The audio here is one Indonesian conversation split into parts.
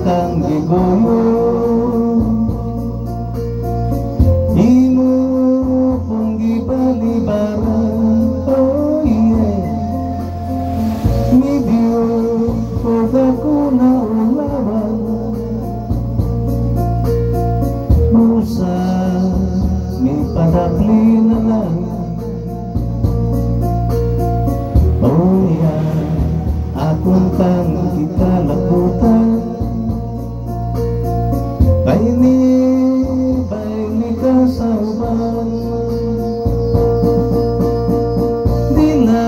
kang gigoyo, imo kong gibalibaran. Oh yeah, medyo kog ako na ulawan, musa may padapli na lang. Oh yeah, akong kang gikalakutan, bayni ka sa uban. Di na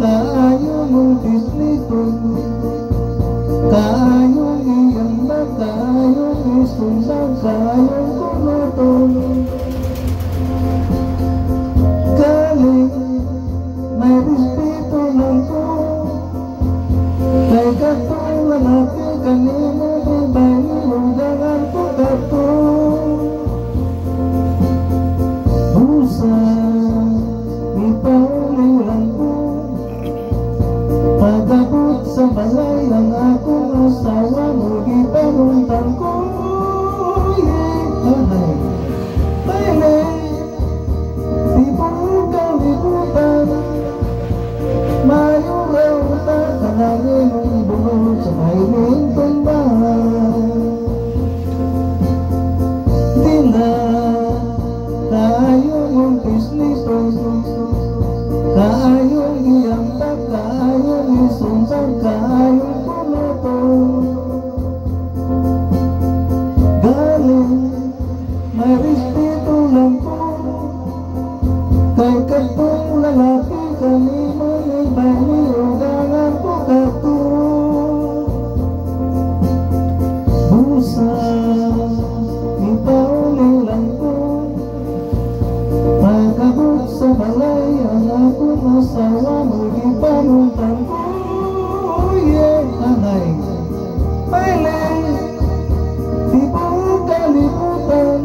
kaayo mong pisliton, kaayo iyamba, kaayo isundan, kaayo kunuton. Galing may respeto lang ko, kay katong lalaki kanino ibay undangan ko kato. Busa ipauling lang ko, pag-abot sa balay ang akong asawa mo gipanuntan ko. Ahay, baile, di po kalibutan, mayo raw ta kanangin ang bunod sa mailing tumbahan. Di na kaayong mong pisliton, kaayong iyambak, kaayong isundan, kaayong kunuton. Galing may respeto lang ko, kay katong lalaki kanimo ibay undangan ko kato. Busa ipauling lang ko, pag-abot sa balay ang akong asawa mo gipanuntan ko. Yeah, anay, baile, di po kalibutan,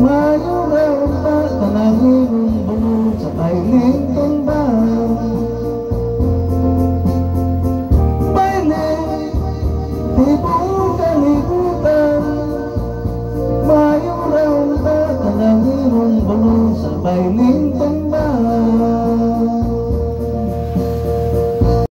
mayo raw ta kanangin ang bunod sa mailing